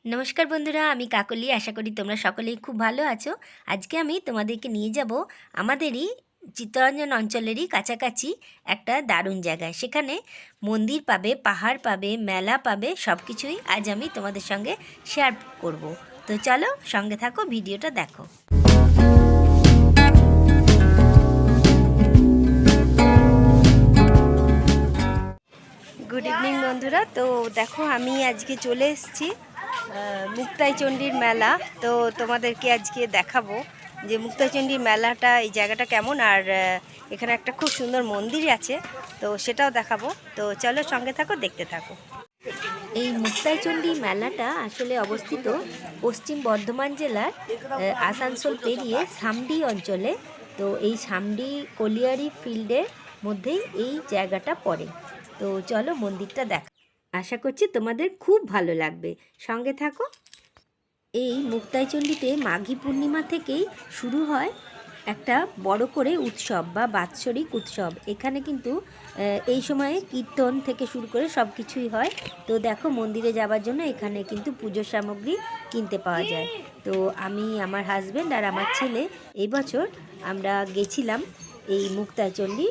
নমস্কার বন্ধুরা, আমি কাকলি। আশা করি তোমরা সকলেই খুব ভালো আছো। আজকে আমি তোমাদেরকে নিয়ে যাব আমাদেরই চিত্তরঞ্জন অঞ্চলেরই কাছাকাছি একটা দারুণ জায়গায়। সেখানে মন্দির পাবে, পাহাড় পাবে, মেলা পাবে, সব কিছুই আজ আমি তোমাদের সঙ্গে শেয়ার করব। তো চলো সঙ্গে থাকো, ভিডিওটা দেখো। গুড ইভিনিং বন্ধুরা। তো দেখো, আমি আজকে চলে এসেছি মুক্তাইচণ্ডীর মেলা। তো তোমাদেরকে আজকে দেখাবো যে মুক্তাইচণ্ডীর মেলাটা, এই জায়গাটা কেমন, আর এখানে একটা খুব সুন্দর মন্দির আছে, তো সেটাও দেখাবো। তো চলো সঙ্গে থাকো, দেখতে থাকো। এই মুক্তাইচণ্ডী মেলাটা আসলে অবস্থিত পশ্চিম বর্ধমান জেলার আসানসোল পেরিয়ে সামডি অঞ্চলে। তো এই সামডি কলিয়ারি ফিল্ডের মধ্যেই এই জায়গাটা পড়ে। তো চলো মন্দিরটা দেখা। আশা করছি তোমাদের খুব ভালো লাগবে, সঙ্গে থাকো। এই মুক্তাইচণ্ডীতে মাঘী পূর্ণিমা থেকেই শুরু হয় একটা বড় করে উৎসব বা বাৎসরিক উৎসব। এখানে কিন্তু এই সময়ে কীর্তন থেকে শুরু করে সব কিছুই হয়। তো দেখো, মন্দিরে যাওয়ার জন্য এখানে কিন্তু পুজোর সামগ্রী কিনতে পাওয়া যায়। তো আমি, আমার হাজব্যান্ড আর আমার ছেলে এই বছর আমরা গেছিলাম এই মুক্তাইচণ্ডী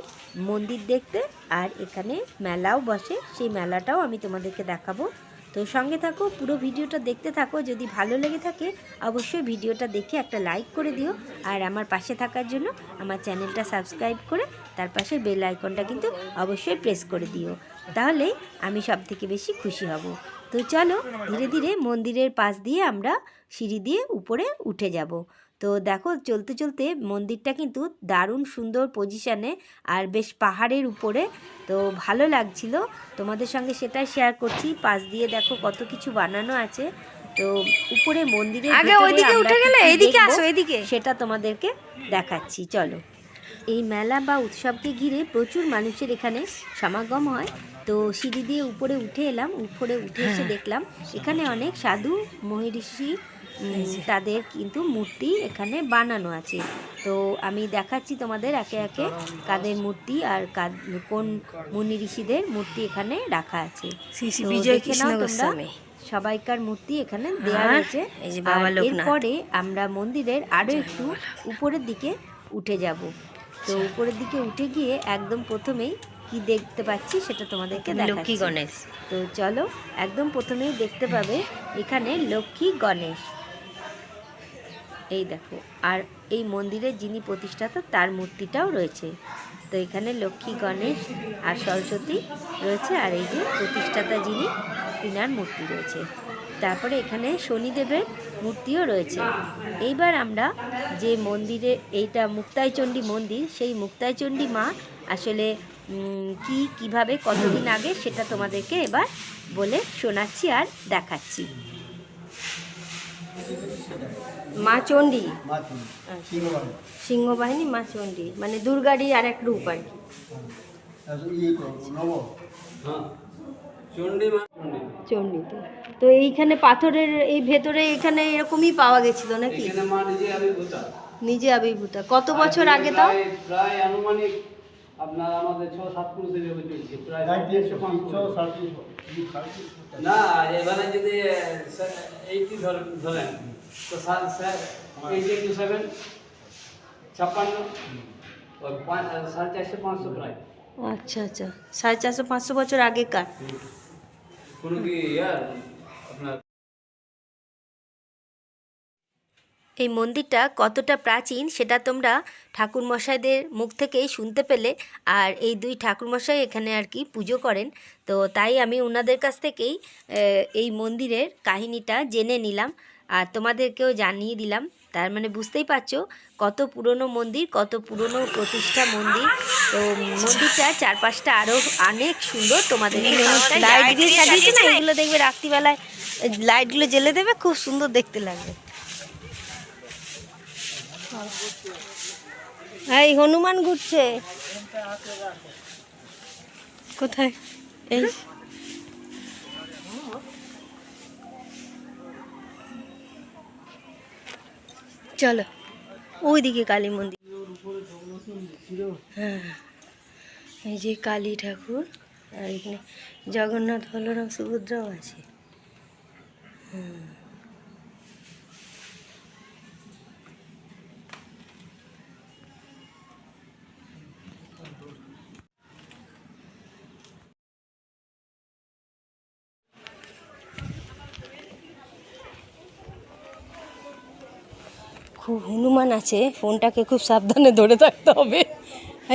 মন্দির দেখতে। আর এখানে মেলাও বসে, সেই মেলাটাও আমি তোমাদেরকে দেখাবো। তো সঙ্গে থাকো, পুরো ভিডিওটা দেখতে থাকো। যদি ভালো লেগে থাকে অবশ্যই ভিডিওটা দেখে একটা লাইক করে দিও, আর আমার পাশে থাকার জন্য আমার চ্যানেলটা সাবস্ক্রাইব করে তার পাশে বেল আইকনটা কিন্তু অবশ্যই প্রেস করে দিও, তাহলেই আমি সব থেকে বেশি খুশি হব। তো চলো ধীরে ধীরে মন্দিরের পাশ দিয়ে আমরা সিঁড়ি দিয়ে উপরে উঠে যাব। তো দেখো, চলতে চলতে মন্দিরটা কিন্তু দারুণ সুন্দর পজিশানে আর বেশ পাহাড়ের উপরে। তো ভালো লাগছিল, তোমাদের সঙ্গে সেটাই শেয়ার করছি। পাশ দিয়ে দেখো কত কিছু বানানো আছে। তো উপরে মন্দিরের আগে ওইদিকে উঠে গেলে এইদিকে আসো, এইদিকে সেটা তোমাদেরকে দেখাচ্ছি, চলো। এই মেলা বা উৎসবকে ঘিরে প্রচুর মানুষের এখানে সমাগম হয়। তো সিঁড়ি দিয়ে উপরে উঠে এলাম, উপরে উঠে এসে দেখলাম এখানে অনেক সাধু মহর্ষি তাদের কিন্তু মূর্তি এখানে বানানো আছে। তো আমি দেখাচ্ছি তোমাদের একে একে কাদের মূর্তি আর কোন মুনি ঋষিদের মূর্তি এখানে রাখা আছে। দেখে নাও তোমরা, সবাইকার মূর্তি এখানে দেওয়া রয়েছে। এরপরে আমরা মন্দিরের আরও একটু উপরের দিকে উঠে যাব। তো উপরের দিকে উঠে গিয়ে একদম প্রথমেই কি দেখতে পাচ্ছি সেটা তোমাদেরকে দেখাচ্ছি। লক্ষ্মী গণেশ। তো চলো, একদম প্রথমেই দেখতে পাবে এখানে লক্ষ্মী গণেশ, এই দেখো। আর এই মন্দিরের যিনি প্রতিষ্ঠাতা তার মূর্তিটাও রয়েছে। তো এখানে লক্ষ্মী গণেশ আর সরস্বতী রয়েছে, আর এই যে প্রতিষ্ঠাতা যিনি তিনার মূর্তি রয়েছে। তারপরে এখানে শনিদেবের মূর্তিও রয়েছে। এইবার আমরা যে মন্দিরে, এইটা মুক্তাইচণ্ডী মন্দির, সেই মুক্তাইচণ্ডী মা আসলে কিভাবে কতদিন আগে সেটা তোমাদেরকে এবার বলে শোনাচ্ছি আর দেখাচ্ছি। মা চণ্ডী, সিংহবাহিনী মা চণ্ডী, মানে দুর্গারই আর এক রূপ আর কি। চণ্ডীতে তো এইখানে পাথরের এই ভেতরে এখানে এরকমই পাওয়া গেছিল নাকি? নিজে আবির্ভূতা। কত বছর আগে তাও? প্রায় আনুমানিক আপনার আমাদের 6-7 পুরুষ চলছে, প্রায় 350 না। এবারে যদি 80 ধরেন তো 87 56 ওই 450-500 প্রায়। আচ্ছা আচ্ছা, 450-500 বছর আগেকার। কোনো কি আপনার এই মন্দিরটা কতটা প্রাচীন সেটা তোমরা ঠাকুরমশাইদের মুখ থেকেই শুনতে পেলে। আর এই দুই ঠাকুরমশাই এখানে আর কি পুজো করেন। তো তাই আমি ওনাদের কাছ থেকেই এই মন্দিরের কাহিনীটা জেনে নিলাম আর তোমাদেরকেও জানিয়ে দিলাম। তার মানে বুঝতেই পারছো কত পুরনো মন্দির, কত পুরনো প্রতিষ্ঠা মন্দির। তো মন্দিরটা চারপাশটা আরও অনেক সুন্দর। তোমাদের লাইট দিয়ে সাজিয়েছে না, এগুলো দেখবে রাত্রিবেলায় লাইটগুলো জ্বেলে দেবে, খুব সুন্দর দেখতে লাগবে। এই হনুমান ঘুরছে কোথায়? এই চলো ওইদিকে কালী মন্দির। হ্যাঁ, এই যে কালী ঠাকুর, আর এখানে জগন্নাথ, বলরাম, সুভদ্রাও আছে। খুব হনুমান আছে, ফোনটাকে খুব সাবধানে ধরে থাকতে হবে।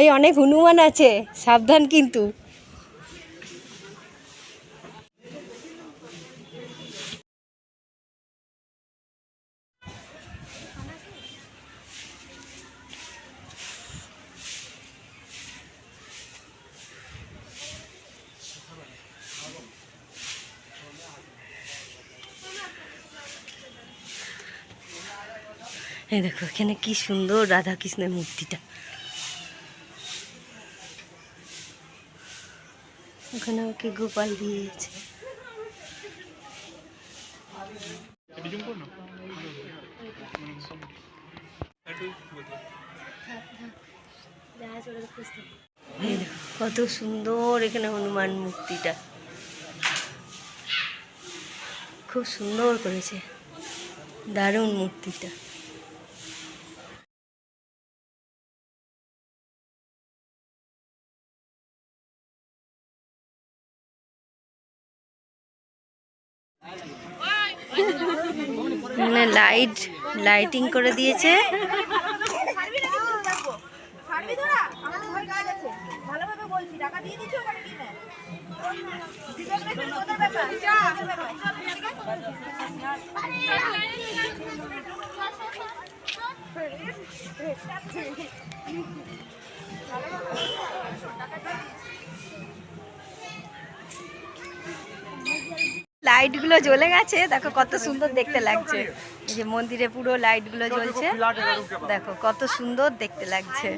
এই অনেক হনুমান আছে, সাবধান কিন্তু। এই দেখো এখানে কি সুন্দর রাধা কৃষ্ণের মূর্তিটা। ওখানে ওকে গোপাল দিয়েছে। এই দেখো, কত সুন্দর এখানে হনুমান মূর্তিটা, খুব সুন্দর করেছে, দারুণ মূর্তিটা। এখানে লাইটিং করে দিয়েছে। লাইটগুলো জ্বলে গেছে, দেখো কত সুন্দর দেখতে লাগছে। এই যে মন্দিরে পুরো লাইটগুলো জ্বলছে, দেখো কত সুন্দর দেখতে লাগছে।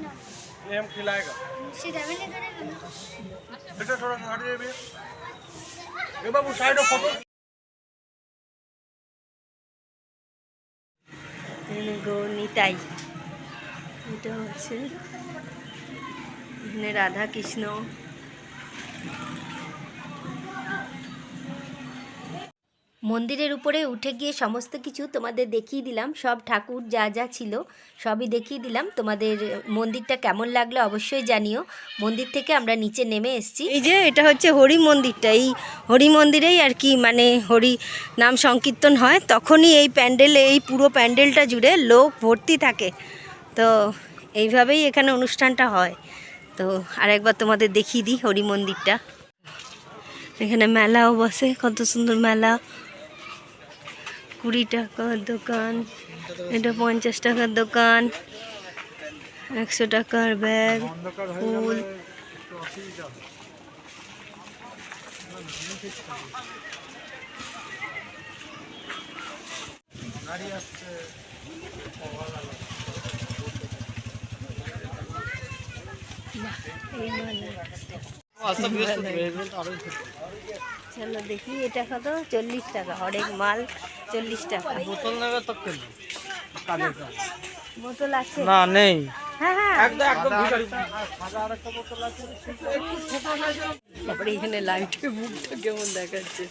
নিতাই, এটা হচ্ছে এখানে রাধা কৃষ্ণ। মন্দিরের উপরে উঠে গিয়ে সমস্ত কিছু তোমাদের দেখিয়ে দিলাম, সব ঠাকুর যা যা ছিল সবই দেখিয়ে দিলাম। তোমাদের মন্দিরটা কেমন লাগলো অবশ্যই জানিও। মন্দির থেকে আমরা নিচে নেমে এসেছি। এই যে এটা হচ্ছে হরি মন্দিরটা, এই হরি মন্দিরেই আর কি মানে হরি নাম সংকীর্তন হয়, তখনই এই প্যান্ডেলে, এই পুরো প্যান্ডেলটা জুড়ে লোক ভর্তি থাকে। তো এইভাবেই এখানে অনুষ্ঠানটা হয়। তো আরেকবার তোমাদের দেখিয়ে দিই হরি মন্দিরটা। এখানে মেলাও বসে, কত সুন্দর মেলা। 20 টাকার দোকান, এটা 50 টাকার দোকান, 100 টাকার ব্যাগ, ফুল। চলো দেখি, এটা কত? 40 টাকা, হরেক মাল 40 টাকা। বোতল নেবে তো কেন? বোতল আছে না নেই। হ্যাঁ হ্যাঁ, একদম আরেকটা বোতল আছে। তারপরে এখানে লাইটের মুখটা কেমন দেখাচ্ছে।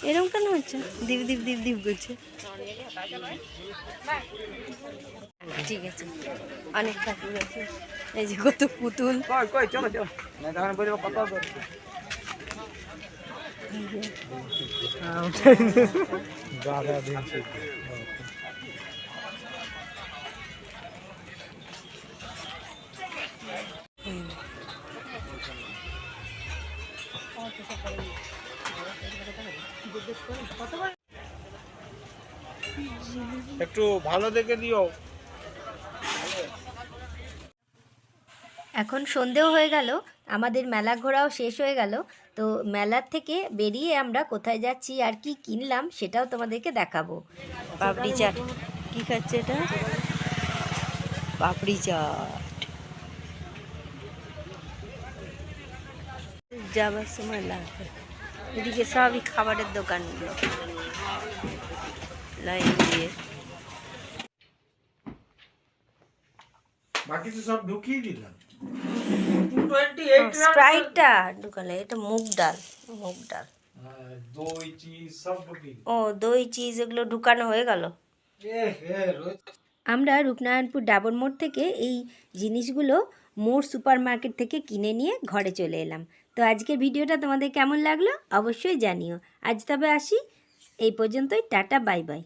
এরকম কেন হচ্ছে? দিপ দিপ দিপ দিপ করছে। ঠিক আছে, অনেক ঠাকুর আছে। এই যে কত পুতুল। কই চলো চলো, না তাহলে বলবো কত করে। দাদা দিনছে। একটু ভালো দেখে দিও। এখন সন্ধেও হয়ে গেল, আমাদের মেলা ঘোরাও শেষ হয়ে গেল। তো মেলার থেকে বেরিয়ে আমরা কোথায় যাচ্ছি আর কি কিনলাম সেটাও তোমাদেরকে দেখাবো। পাপড়ি চাট, কি খাচ্ছে এটা? পাপড়ি চাট। যাবার সময় লাগবে। এদিকে সবই খাবারের দোকানগুলো লাইন দিয়ে। বাকি তো সব ঢুকিয়ে দিলাম। স্প্রাইটটা ঢুকালে, এটা মুগ ডাল, মুগ ডাল। দই চিজ সব ঢুকিয়ে। ও দই চিজ এগুলো ঢুকানো হয়ে গেল। আমরা রূপনারায়ণপুর ডাবর মোড় থেকে এই জিনিসগুলো মোড় সুপার মার্কেট থেকে কিনে নিয়ে ঘরে চলে এলাম। তো আজকের ভিডিওটা তোমাদের কেমন লাগলো অবশ্যই জানিও। আজ তবে আসি, এই পর্যন্তই, টাটা বাই বাই।